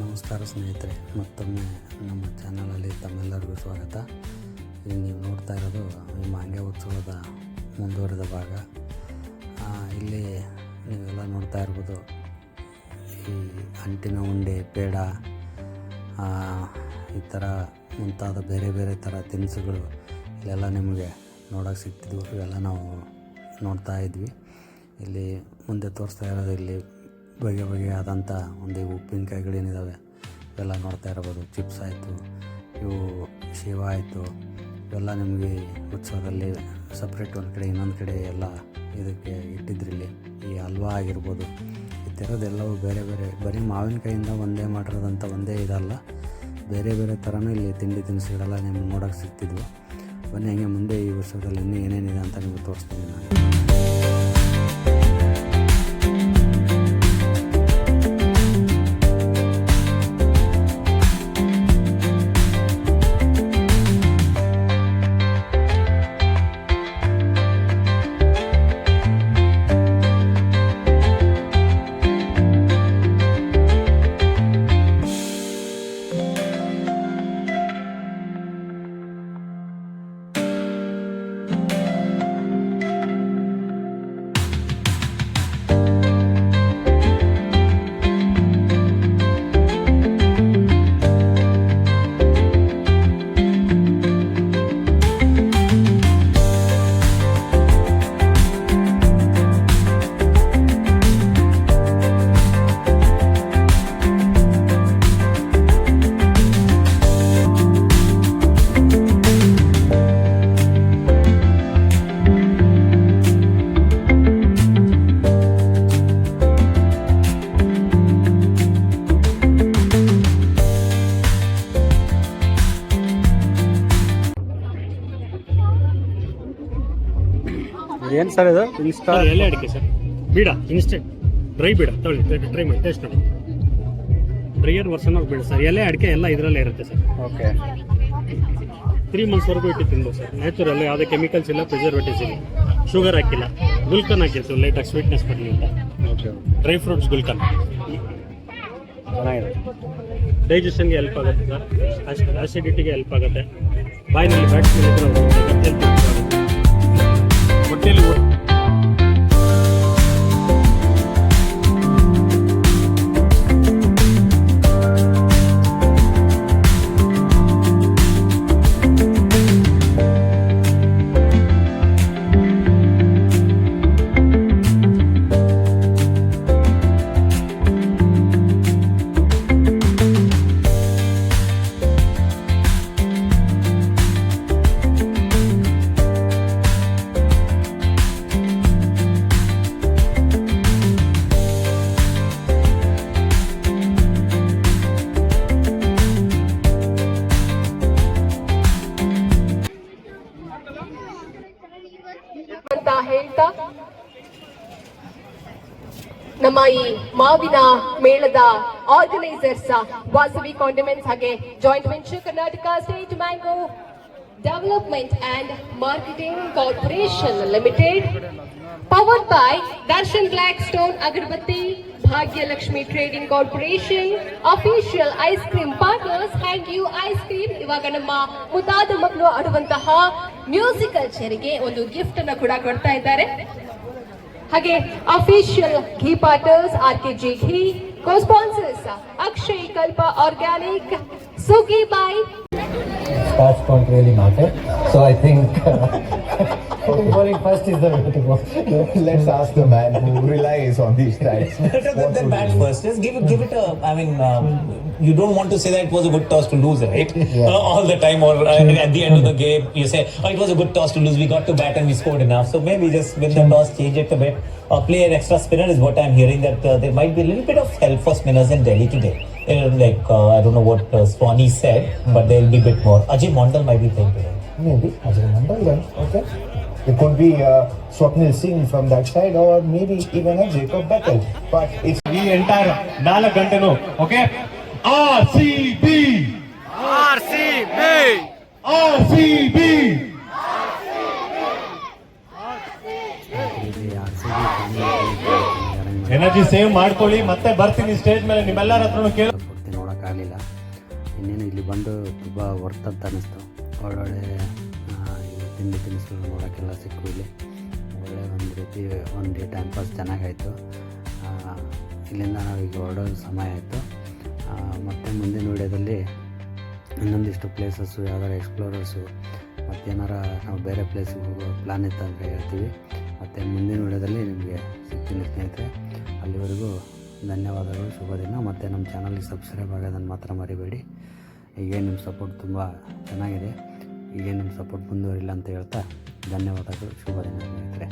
ನಮಸ್ಕಾರ ಸ್ನೇಹಿತರೆ, ಮತ್ತೊಮ್ಮೆ ನಮ್ಮ ಚಾನಲಲ್ಲಿ ತಮ್ಮೆಲ್ಲರಿಗೂ ಸ್ವಾಗತ. ಇಲ್ಲಿ ನೀವು ನೋಡ್ತಾ ಇರೋದು ಈ ಮಾಂಡ್ಯ ಉತ್ಸವದ ಮುಂದುವರೆದ ಭಾಗ. ಇಲ್ಲಿ ನೀವೆಲ್ಲ ನೋಡ್ತಾ ಇರ್ಬೋದು, ಈ ಅಂಟಿನ ಉಂಡೆ, ಪೇಡ, ಈ ಥರ ಮುಂತಾದ ಬೇರೆ ಬೇರೆ ಥರ ತಿನಿಸುಗಳು ಇಲ್ಲೆಲ್ಲ ನಿಮಗೆ ನೋಡೋಕ್ಕೆ ಸಿಗ್ತಿದ್ವು. ಇವೆಲ್ಲ ನಾವು ನೋಡ್ತಾ ಇದ್ವಿ. ಇಲ್ಲಿ ಮುಂದೆ ತೋರಿಸ್ತಾ ಇರೋದು ಇಲ್ಲಿ ಬಗೆ ಬಗೆಯಾದಂಥ ಒಂದು ಉಪ್ಪಿನಕಾಯಿಗಳೇನಿದ್ದಾವೆ ಇವೆಲ್ಲ ನೋಡ್ತಾ ಇರ್ಬೋದು. ಚಿಪ್ಸ್ ಆಯಿತು, ಇವು ಶಿವ ಆಯಿತು, ಇವೆಲ್ಲ ನಿಮಗೆ ಉತ್ಸವದಲ್ಲಿ ಸಪ್ರೇಟ್ ಒಂದು ಕಡೆ ಇನ್ನೊಂದು ಕಡೆ ಎಲ್ಲ ಇದಕ್ಕೆ ಇಟ್ಟಿದ್ರಿಲ್ಲಿ. ಈ ಹಲ್ವಾ ಆಗಿರ್ಬೋದು, ಈ ಥರದ್ದೆಲ್ಲವೂ ಬೇರೆ ಬೇರೆ, ಬರೀ ಮಾವಿನಕಾಯಿಂದ ಒಂದೇ ಮಾಡಿರೋದಂಥ ಒಂದೇ ಇದಲ್ಲ, ಬೇರೆ ಬೇರೆ ಥರನೂ ಇಲ್ಲಿ ತಿಂಡಿ ತಿನಿಸುಗಳೆಲ್ಲ ನಿಮ್ಗೆ ನೋಡೋಕ್ಕೆ ಸಿಗ್ತಿದ್ವು. ಬನ್ನಿ ಹಂಗೆ ಮುಂದೆ ಈ ಉತ್ಸವದಲ್ಲಿ ಇನ್ನೂ ಏನೇನಿದೆ ಅಂತ ನಿಮಗೆ ತೋರಿಸ್ತೀನಿ ನಾನು. ಏನು ಸರ್ ಇದು? ಎಲೆ ಅಡಿಕೆ ಸರ್, ಬೀಡ ಇನ್ಸ್ಟೆಂಟ್ ಡ್ರೈ ಬೀಡ ತೊಗೊಳ್ಳಿ, ಟ್ರೈ ಮಾಡಿ, ಟೇಸ್ಟ್ ಮಾಡಿ. ಡ್ರೈಯರ್ ವರ್ಷನ್ ಆಗಿ ಬೀಡ ಸರ್, ಎಲೆ ಅಡಿಕೆ ಎಲ್ಲ ಇದರಲ್ಲೇ ಇರುತ್ತೆ ಸರ್. ಓಕೆ, 3 monthsವರೆಗೂ ಇಟ್ಟು ತಿನ್ಬೋದು ಸರ್. ನ್ಯಾಚುರಲ್, ಯಾವುದೇ ಕೆಮಿಕಲ್ಸ್ ಇಲ್ಲ, ಪ್ರಿಸರ್ವೇಟಿವ್ಸ್ ಇಲ್ಲ, ಶುಗರ್ ಹಾಕಿಲ್ಲ, ಗುಲ್ಕನ್ ಹಾಕಿರ್ತೀವಿ ಲೈಟಾಗಿ ಸ್ವೀಟ್ನೆಸ್ ಬರಲಿ ಅಂತ. ಓಕೆ, ಡ್ರೈ ಫ್ರೂಟ್ಸ್ ಗುಲ್ಕನ್ ಚೆನ್ನಾಗಿದೆ. ಡೈಜೆಷನ್ಗೆ ಹೆಲ್ಪ್ ಆಗುತ್ತೆ ಸರ್, ಆಸಿಡಿಟಿಗೆ ಹೆಲ್ಪ್ ಆಗುತ್ತೆ, ಬಾಯಿನಲ್ಲಿ ಬ್ಯಾಕ್ಟೀರಿಯಾ ಇದ್ರೆ ಹೊಟ್ಟೆಯಲ್ಲಿ ಅಂತ ಹೇಳ್ತಾ ನಮ್ಮ ಈ ಮಾವಿನ ಮೇಳದ ಆರ್ಗನೈಸರ್ಸ್ ವಾಸವಿ ಕಾಂಡಿಮೆಂಟ್ಸ್ ಹಾಗೆ joint venture Karnataka state mango development and marketing corporation limited, powered by Darshan black stone agarbatti, Bhagyalakshmi trading corporation, official ice cream partners, thank you ice cream. ಇವಾಗ ನಮ್ಮ ಮುದ್ದಾದ ಮಕ್ಕಳು ಆಡುವಂತಹ ಮ್ಯೂಸಿಕಲ್ ಚೇರಿಗೆ ಒಂದು ಗಿಫ್ಟ್ ಅನ್ನು ಕೂಡ ಕೊಡ್ತಾ ಇದ್ದಾರೆ. ಹಾಗೆ official ghee partners RKG ghee, co-sponsors Akshay Kalpa organic, ಸುಗಿ ಬಾಯ್. Stats don't really matter, so I think bowling first is the way to go. Let's ask the man who relies on these stats. Then bat first. Just give it a. I mean, you don't want to say that it was a good toss to lose, right? Yeah. All the time, or at the end of the game, you say, "Oh, it was a good toss to lose. We got to bat and we scored enough." So maybe just win the toss, change it a bit, play an extra spinner is what I'm hearing. That there might be a little bit of help for spinners in Delhi today. I don't know what Swanee said, but there will be a bit more. Ajay Mondal might be playing today. Maybe Ajay Mandal then. Okay. It could be Swapnil Singh from that side, or maybe even a Jacob Beckel. But it's ಈ entire 4 ಗಂಟೆನೂ okay. RCB energy save ಮಾಡ್ಕೊಳ್ಳಿ. ಮತ್ತೆ ಬರ್ತೀನಿ stage ಮೇಲೆ, ನಿಮ್ಮೆಲ್ಲರ ಹತ್ರನೂ ಕೇಳ. ಮಾಡೋಕ್ಕಾಗಲಿಲ್ಲ. ಇನ್ನೇನು ಇಲ್ಲಿ ಬಂದು ತುಂಬ ವರ್ತ್ ಅಂತ ಅನ್ನಿಸ್ತು. ಒಳ್ಳೊಳ್ಳೆ ತಿಂಡಿ ತಿನಿಸುಗಳು ನೋಡೋಕ್ಕೆಲ್ಲ ಸಿಕ್ಕು ಇಲ್ಲಿ. ಒಳ್ಳೆ ಒಂದು ರೀತಿ ಒಂದು ಡೇ ಟೈಮ್ ಪಾಸ್ ಚೆನ್ನಾಗಾಯಿತು. ಇಲ್ಲಿಂದ ನಾವೀಗ ಹೊರಡೋ ಸಮಯ ಆಯಿತು. ಮತ್ತು ಮುಂದಿನ ವೀಡಿಯೋದಲ್ಲಿ ಇನ್ನೊಂದಿಷ್ಟು ಪ್ಲೇಸಸ್ಸು, ಯಾವ್ದಾರು ಎಕ್ಸ್ಪ್ಲೋರರ್ಸು, ಮತ್ತೇನಾರ ನಾವು ಬೇರೆ ಪ್ಲೇಸಿಗೆ ಹೋಗೋ ಪ್ಲ್ಯಾನ್ ಇತ್ತಂದರೆ ಹೇಳ್ತೀವಿ. ಮತ್ತು ಮುಂದಿನ ವೀಡಿಯೋದಲ್ಲಿ ನಿಮಗೆ ಸಿಗ್ತೀನಿ ಸ್ನೇಹಿತರೆ. ಅಲ್ಲಿವರೆಗೂ ಧನ್ಯವಾದಗಳು, ಶುಭ ದಿನ. ಮತ್ತು ನಮ್ಮ ಚಾನಲ್ಗೆ ಸಬ್ಸ್ಕ್ರೈಬ್ ಆಗೋದನ್ನು ಮಾತ್ರ ಮರಿಬೇಡಿ. ಹೀಗೆ ನಿಮ್ಮ ಸಪೋರ್ಟ್ ತುಂಬ ಚೆನ್ನಾಗಿದೆ. ಹೀಗೆ ನಿಮ್ಮ ಸಪೋರ್ಟ್ ಮುಂದುವರಿಲ್ಲ ಅಂತ ಹೇಳ್ತಾ ಧನ್ಯವಾದಗಳು, ಶುಭ ದಿನ ಸ್ನೇಹಿತರೆ.